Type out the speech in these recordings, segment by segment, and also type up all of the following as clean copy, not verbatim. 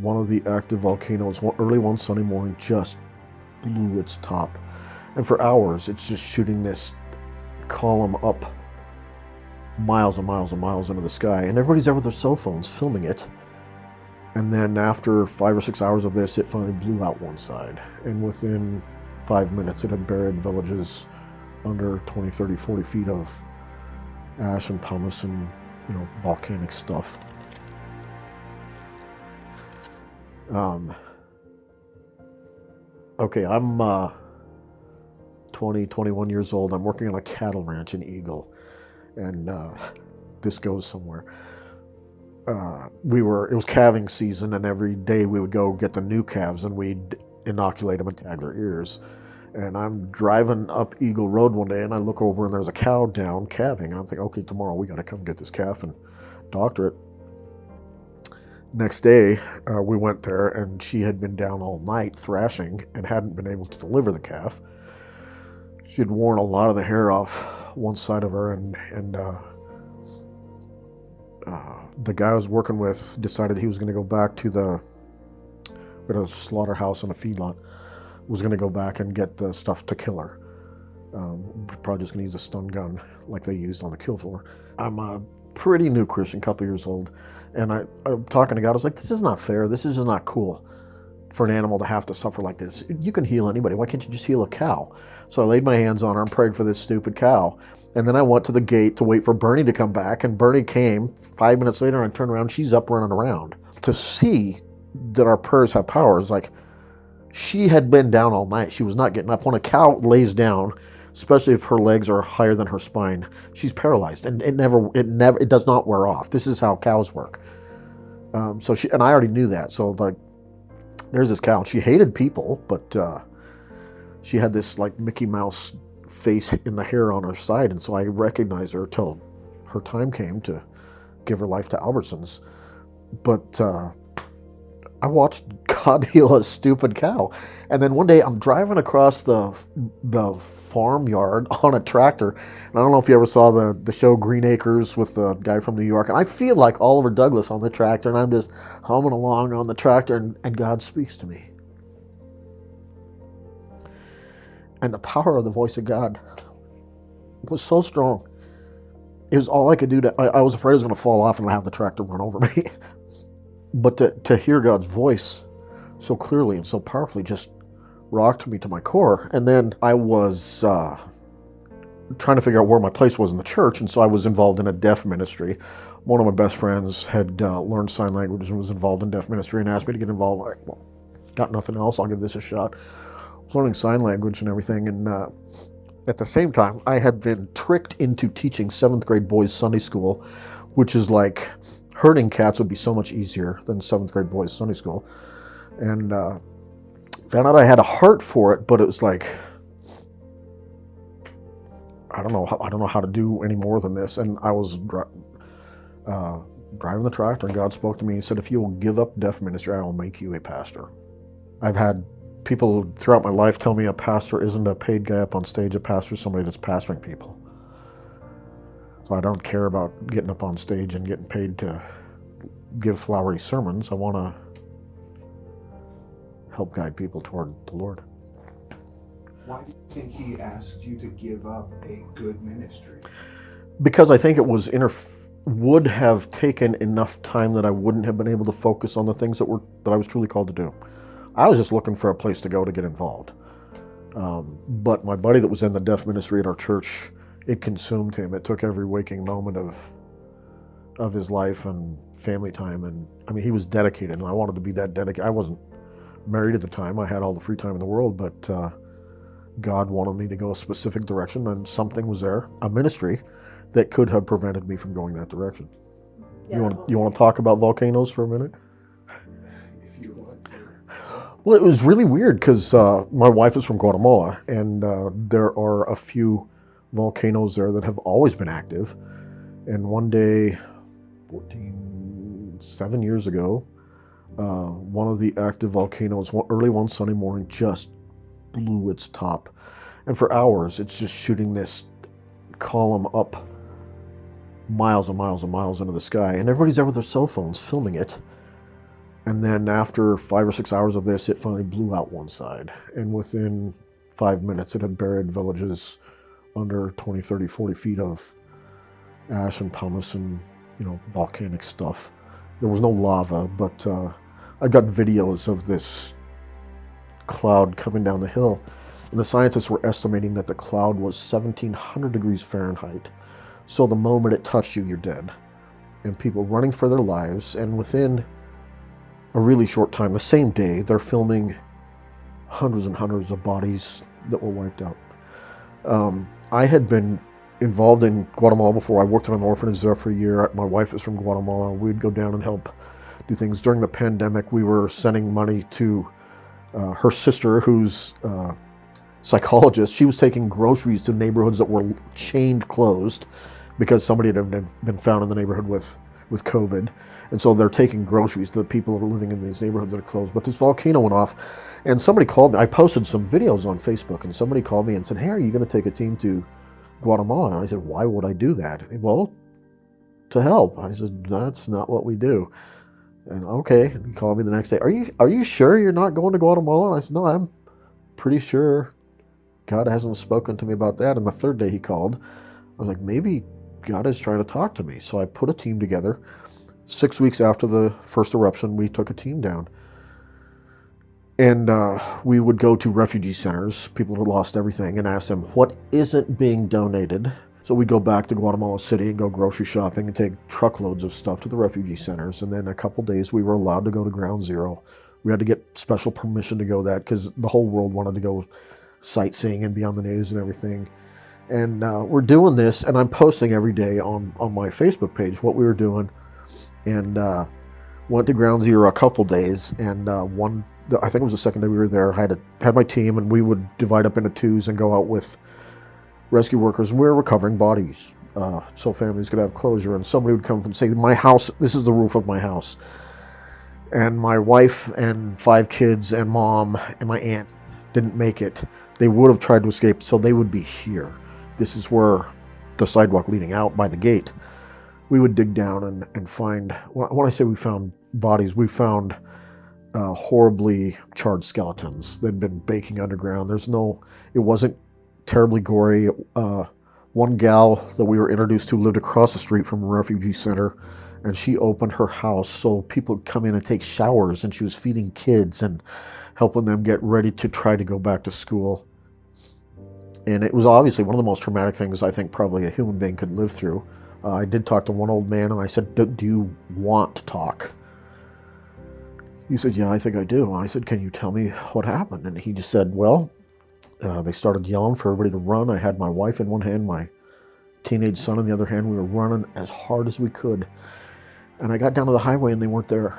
one of the active volcanoes early one Sunday morning just blew its top. And for hours, it's just shooting this column up miles and miles and miles into the sky. And everybody's there with their cell phones filming it. And then after 5 or 6 hours of this, it finally blew out one side. And within 5 minutes, it had buried villages under 20, 30, 40 feet of ash and pumice and, volcanic stuff. Okay, I'm 20, 21 years old. I'm working on a cattle ranch in Eagle. And this goes somewhere. It was calving season, and every day we would go get the new calves and we'd inoculate them and tag their ears. And I'm driving up Eagle Road one day and I look over and there's a cow down calving. And I'm thinking, okay, tomorrow we got to come get this calf and doctor it. Next day, we went there and she had been down all night thrashing and hadn't been able to deliver the calf. She had worn a lot of the hair off one side of her, and the guy I was working with decided he was going to go back to the slaughterhouse and a feedlot, was going to go back and get the stuff to kill her. Probably just going to use a stun gun like they used on the kill floor. I'm a pretty new Christian, couple years old, and I'm talking to God. I was like, this is not fair. This is just not cool for an animal to have to suffer like this. You can heal anybody. Why can't you just heal a cow? So I laid my hands on her and prayed for this stupid cow. And then I went to the gate to wait for Bernie to come back, and Bernie came. 5 minutes later, and I turned around, she's up running around. To see that our prayers have power is like, she had been down all night. She was not getting up. When a cow lays down, especially if her legs are higher than her spine, she's paralyzed, and it does not wear off. This is how cows work. So she, and I already knew that. So like, there's this cow. She hated people, but she had this like Mickey Mouse face in the hair on her side, and so I recognized her till her time came to give her life to Albertsons. But I watched God heal a stupid cow. And then one day I'm driving across the farmyard on a tractor. And I don't know if you ever saw the show Green Acres with the guy from New York. And I feel like Oliver Douglas on the tractor, and I'm just humming along on the tractor, and God speaks to me. And the power of the voice of God was so strong. It was all I could do. I was afraid I was going to fall off and have the tractor run over me. But to hear God's voice so clearly and so powerfully just rocked me to my core. And then I was trying to figure out where my place was in the church, and so I was involved in a deaf ministry. One of my best friends had learned sign language and was involved in deaf ministry and asked me to get involved. I'm like, well, got nothing else, I'll give this a shot. I was learning sign language and everything, and at the same time, I had been tricked into teaching 7th grade boys Sunday school, which is like, herding cats would be so much easier than 7th grade boys Sunday school. And found out I had a heart for it, but it was like, I don't know how to do any more than this. And I was driving the tractor, and God spoke to me. He said, if you will give up deaf ministry, I will make you a pastor. I've had people throughout my life tell me a pastor isn't a paid guy up on stage. A pastor is somebody that's pastoring people. So I don't care about getting up on stage and getting paid to give flowery sermons. I want to help guide people toward the Lord. Why do you think he asked you to give up a good ministry? Because I think it was would have taken enough time that I wouldn't have been able to focus on the things that I was truly called to do. I was just looking for a place to go to get involved. But my buddy that was in the deaf ministry at our church, it consumed him. It took every waking moment of his life and family time. And I mean, he was dedicated, and I wanted to be that dedicated. I wasn't married at the time. I had all the free time in the world, but God wanted me to go a specific direction, and something was there, a ministry, that could have prevented me from going that direction. Yeah. You want to talk about volcanoes for a minute? If you want. Well, it was really weird because my wife is from Guatemala, and there are a few volcanoes there that have always been active. And one day, 7 years ago, one of the active volcanoes, early one Sunday morning, just blew its top. And for hours, it's just shooting this column up miles and miles and miles into the sky. And everybody's there with their cell phones filming it. And then after 5 or 6 hours of this, it finally blew out one side. And within 5 minutes, it had buried villages under 20, 30, 40 feet of ash and pumice and, volcanic stuff. There was no lava, but I got videos of this cloud coming down the hill. And the scientists were estimating that the cloud was 1,700 degrees Fahrenheit. So the moment it touched you, you're dead. And people running for their lives. And within a really short time, the same day, they're filming hundreds and hundreds of bodies that were wiped out. I had been involved in Guatemala before. I worked in an orphanage there for a year. My wife is from Guatemala. We'd go down and help do things. During the pandemic, we were sending money to her sister, who's a psychologist. She was taking groceries to neighborhoods that were chained closed because somebody had been found in the neighborhood with COVID. And so they're taking groceries to the people that are living in these neighborhoods that are closed. But this volcano went off, and somebody called me. I posted some videos on Facebook, and somebody called me and said, "Hey, are you going to take a team to Guatemala?" And I said, "Why would I do that?" "Well, to help." I said, "That's not what we do." And okay, and he called me the next day. Are you sure you're not going to Guatemala?" And I said, "No, I'm pretty sure God hasn't spoken to me about that." And the third day he called. I was like, maybe God is trying to talk to me. So I put a team together. 6 weeks after the first eruption, we took a team down. And we would go to refugee centers, people who lost everything, and ask them, what isn't being donated? So we'd go back to Guatemala City and go grocery shopping and take truckloads of stuff to the refugee centers. And then a couple days we were allowed to go to Ground Zero. We had to get special permission to go that because the whole world wanted to go sightseeing and be on the news and everything. And we're doing this, and I'm posting every day on my Facebook page what we were doing. And went to Ground Zero a couple days, and I think it was the second day we were there, I had my team, and we would divide up into twos and go out with rescue workers, and we were recovering bodies so families could have closure. And somebody would come and say, "My house, this is the roof of my house, and my wife and 5 kids and mom and my aunt didn't make it. They would have tried to escape, so they would be here. This is where the sidewalk leading out by the gate." We would dig down and find, when I say we found bodies, we found horribly charred skeletons that had been baking underground. It wasn't terribly gory. One gal that we were introduced to lived across the street from a refugee center, and she opened her house so people would come in and take showers, and she was feeding kids and helping them get ready to try to go back to school. And it was obviously one of the most traumatic things I think probably a human being could live through. I did talk to one old man, and I said, "Do you want to talk?" He said, "Yeah, I think I do." And I said, "Can you tell me what happened?" And he just said, "Well, they started yelling for everybody to run. I had my wife in one hand, my teenage son in the other hand. We were running as hard as we could. And I got down to the highway, and they weren't there."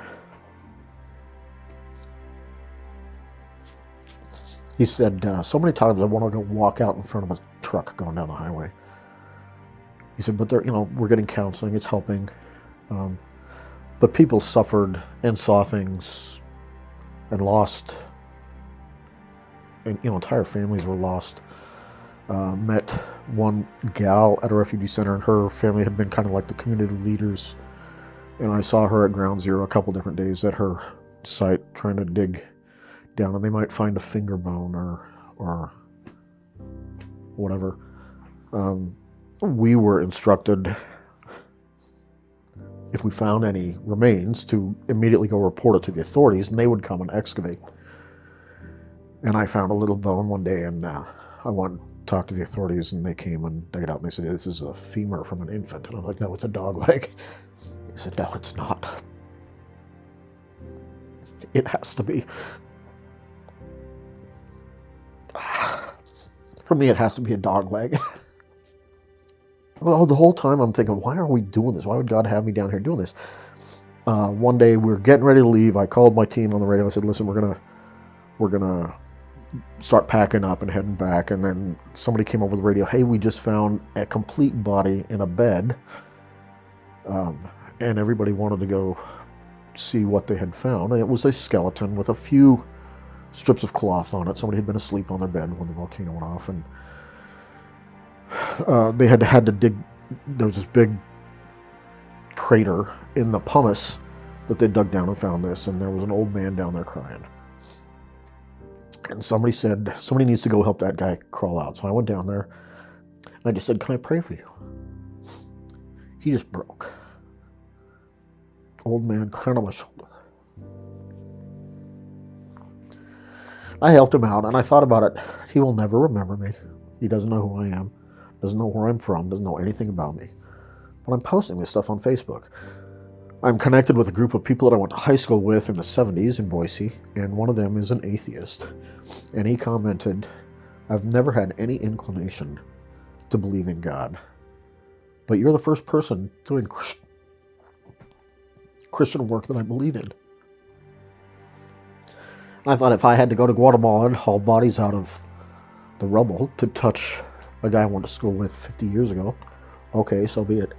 He said, "So many times I want to go walk out in front of a truck going down the highway." He said, "But we're getting counseling, it's helping. But people suffered and saw things and lost, and entire families were lost." Met one gal at a refugee center, and her family had been kind of like the community leaders. And I saw her at Ground Zero a couple different days at her site trying to dig down, and they might find a finger bone or whatever. We were instructed, if we found any remains, to immediately go report it to the authorities, and they would come and excavate. And I found a little bone one day, and I went and talked to the authorities, and they came and dug it out, and they said, "This is a femur from an infant." And I'm like, "No, it's a dog leg." He said, "No, it's not. It has to be." For me, it has to be a dog leg. Well, the whole time I'm thinking, why are we doing this? Why would God have me down here doing this? One day we were getting ready to leave. I called my team on the radio. I said, "Listen, we're gonna start packing up and heading back." And then somebody came over the radio. "Hey, we just found a complete body in a bed," and everybody wanted to go see what they had found. And it was a skeleton with a few strips of cloth on it. Somebody had been asleep on their bed when the volcano went off, and they had to dig. There was this big crater in the pumice that they dug down and found this, and there was an old man down there crying. And somebody said, somebody needs to go help that guy crawl out. So I went down there, and I just said, can I pray for you? He just broke. Old man crying on my shoulder. I helped him out, and I thought about it. He will never remember me. He doesn't know who I am, doesn't know where I'm from, doesn't know anything about me. But I'm posting this stuff on Facebook. I'm connected with a group of people that I went to high school with in the 70s in Boise, and one of them is an atheist. And he commented, I've never had any inclination to believe in God, but you're the first person doing Christian work that I believe in. I thought if I had to go to Guatemala and haul bodies out of the rubble to touch a guy I went to school with 50 years ago, okay, so be it.